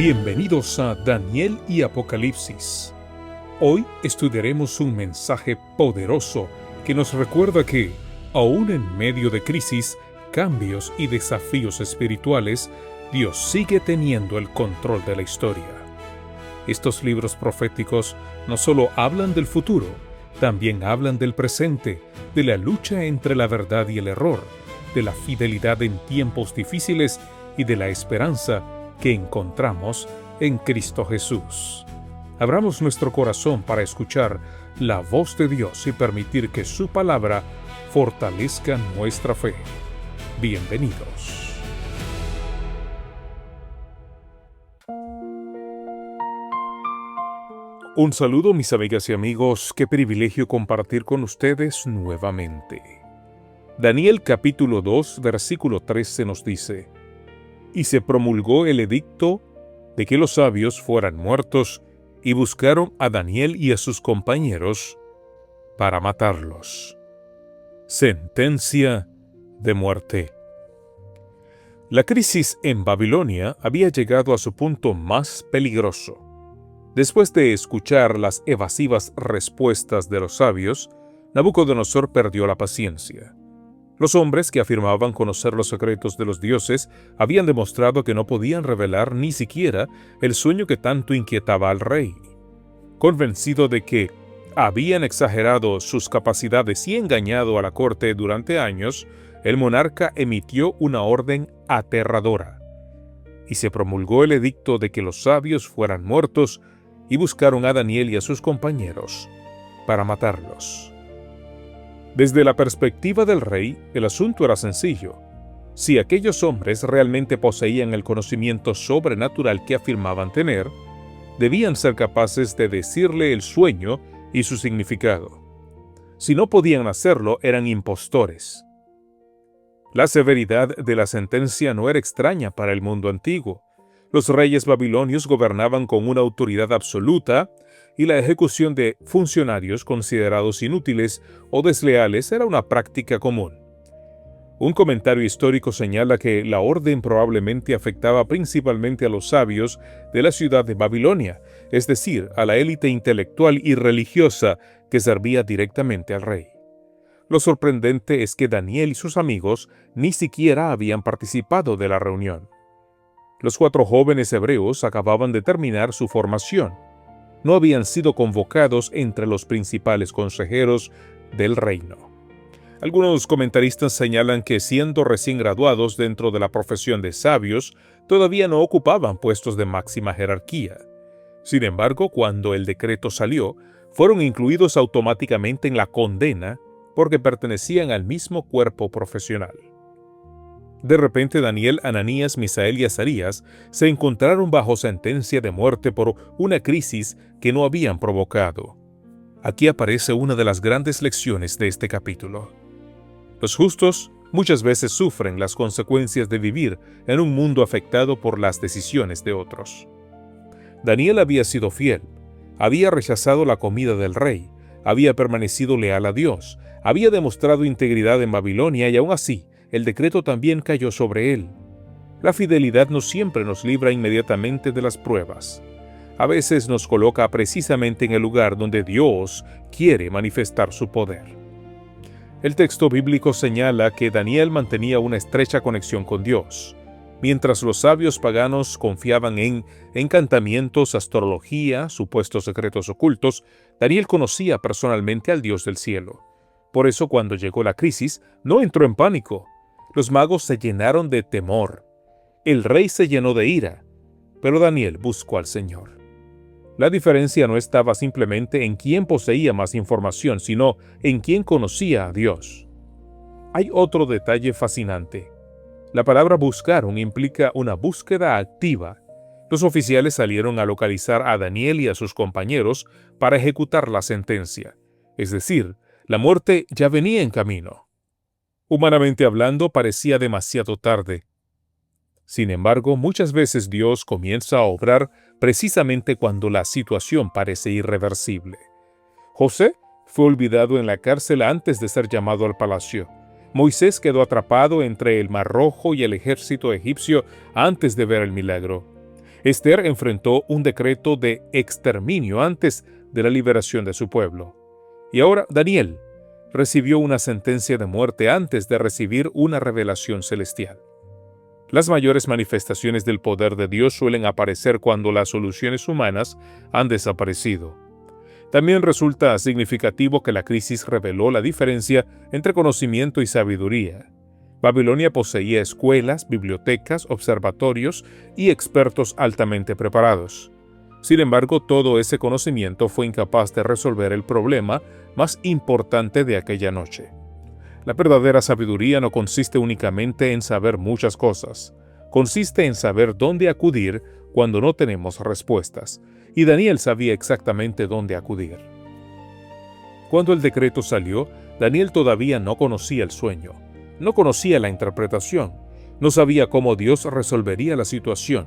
Bienvenidos a Daniel y Apocalipsis. Hoy estudiaremos un mensaje poderoso que nos recuerda que, aún en medio de crisis, cambios y desafíos espirituales, Dios sigue teniendo el control de la historia. Estos libros proféticos no solo hablan del futuro, también hablan del presente, de la lucha entre la verdad y el error, de la fidelidad en tiempos difíciles y de la esperanza que encontramos en Cristo Jesús. Abramos nuestro corazón para escuchar la voz de Dios y permitir que su palabra fortalezca nuestra fe. Bienvenidos. Un saludo, mis amigas y amigos. Qué privilegio compartir con ustedes nuevamente. Daniel capítulo 2, versículo 13 nos dice: Y se promulgó el edicto de que los sabios fueran muertos, y buscaron a Daniel y a sus compañeros para matarlos. Sentencia de muerte. La crisis en Babilonia había llegado a su punto más peligroso. Después de escuchar las evasivas respuestas de los sabios, Nabucodonosor perdió la paciencia. Los hombres que afirmaban conocer los secretos de los dioses habían demostrado que no podían revelar ni siquiera el sueño que tanto inquietaba al rey. Convencido de que habían exagerado sus capacidades y engañado a la corte durante años, el monarca emitió una orden aterradora. Y se promulgó el edicto de que los sabios fueran muertos, y buscaron a Daniel y a sus compañeros para matarlos. Desde la perspectiva del rey, el asunto era sencillo. Si aquellos hombres realmente poseían el conocimiento sobrenatural que afirmaban tener, debían ser capaces de decirle el sueño y su significado. Si no podían hacerlo, eran impostores. La severidad de la sentencia no era extraña para el mundo antiguo. Los reyes babilonios gobernaban con una autoridad absoluta, y la ejecución de funcionarios considerados inútiles o desleales era una práctica común. Un comentario histórico señala que la orden probablemente afectaba principalmente a los sabios de la ciudad de Babilonia, es decir, a la élite intelectual y religiosa que servía directamente al rey. Lo sorprendente es que Daniel y sus amigos ni siquiera habían participado de la reunión. Los 4 jóvenes hebreos acababan de terminar su formación. No habían sido convocados entre los principales consejeros del reino. Algunos comentaristas señalan que, siendo recién graduados dentro de la profesión de sabios, todavía no ocupaban puestos de máxima jerarquía. Sin embargo, cuando el decreto salió, fueron incluidos automáticamente en la condena porque pertenecían al mismo cuerpo profesional. De repente, Daniel, Ananías, Misael y Azarías se encontraron bajo sentencia de muerte por una crisis que no habían provocado. Aquí aparece una de las grandes lecciones de este capítulo. Los justos muchas veces sufren las consecuencias de vivir en un mundo afectado por las decisiones de otros. Daniel había sido fiel, había rechazado la comida del rey, había permanecido leal a Dios, había demostrado integridad en Babilonia y aún así, el decreto también cayó sobre él. La fidelidad no siempre nos libra inmediatamente de las pruebas. A veces nos coloca precisamente en el lugar donde Dios quiere manifestar su poder. El texto bíblico señala que Daniel mantenía una estrecha conexión con Dios. Mientras los sabios paganos confiaban en encantamientos, astrología, supuestos secretos ocultos, Daniel conocía personalmente al Dios del cielo. Por eso, cuando llegó la crisis, no entró en pánico. Los magos se llenaron de temor. El rey se llenó de ira, pero Daniel buscó al Señor. La diferencia no estaba simplemente en quién poseía más información, sino en quién conocía a Dios. Hay otro detalle fascinante. La palabra buscaron implica una búsqueda activa. Los oficiales salieron a localizar a Daniel y a sus compañeros para ejecutar la sentencia. Es decir, la muerte ya venía en camino. Humanamente hablando, parecía demasiado tarde. Sin embargo, muchas veces Dios comienza a obrar precisamente cuando la situación parece irreversible. José fue olvidado en la cárcel antes de ser llamado al palacio. Moisés quedó atrapado entre el Mar Rojo y el ejército egipcio antes de ver el milagro. Esther enfrentó un decreto de exterminio antes de la liberación de su pueblo. Y ahora Daniel recibió una sentencia de muerte antes de recibir una revelación celestial. Las mayores manifestaciones del poder de Dios suelen aparecer cuando las soluciones humanas han desaparecido. También resulta significativo que la crisis reveló la diferencia entre conocimiento y sabiduría. Babilonia poseía escuelas, bibliotecas, observatorios y expertos altamente preparados. Sin embargo, todo ese conocimiento fue incapaz de resolver el problema más importante de aquella noche. La verdadera sabiduría no consiste únicamente en saber muchas cosas, consiste en saber dónde acudir cuando no tenemos respuestas, y Daniel sabía exactamente dónde acudir. Cuando el decreto salió, Daniel todavía no conocía el sueño, no conocía la interpretación, no sabía cómo Dios resolvería la situación,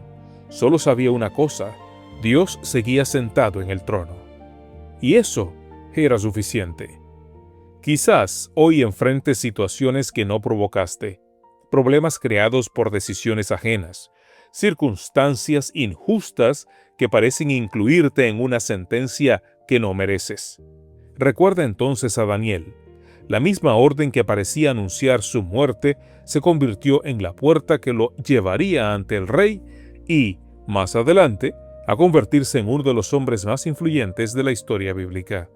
solo sabía una cosa: Dios seguía sentado en el trono. Y eso era suficiente. Quizás hoy enfrentes situaciones que no provocaste, problemas creados por decisiones ajenas, circunstancias injustas que parecen incluirte en una sentencia que no mereces. Recuerda entonces a Daniel. La misma orden que parecía anunciar su muerte se convirtió en la puerta que lo llevaría ante el rey y, más adelante, a convertirse en uno de los hombres más influyentes de la historia bíblica.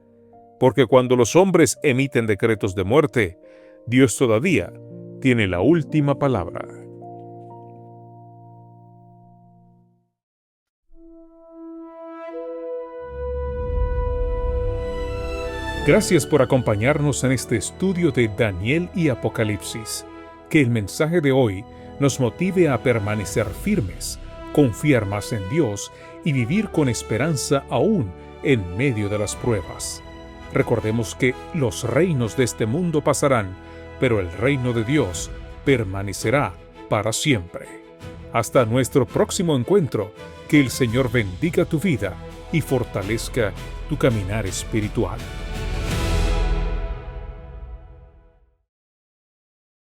Porque cuando los hombres emiten decretos de muerte, Dios todavía tiene la última palabra. Gracias por acompañarnos en este estudio de Daniel y Apocalipsis. Que el mensaje de hoy nos motive a permanecer firmes, confiar más en Dios y vivir con esperanza aún en medio de las pruebas. Recordemos que los reinos de este mundo pasarán, pero el reino de Dios permanecerá para siempre. Hasta nuestro próximo encuentro, que el Señor bendiga tu vida y fortalezca tu caminar espiritual.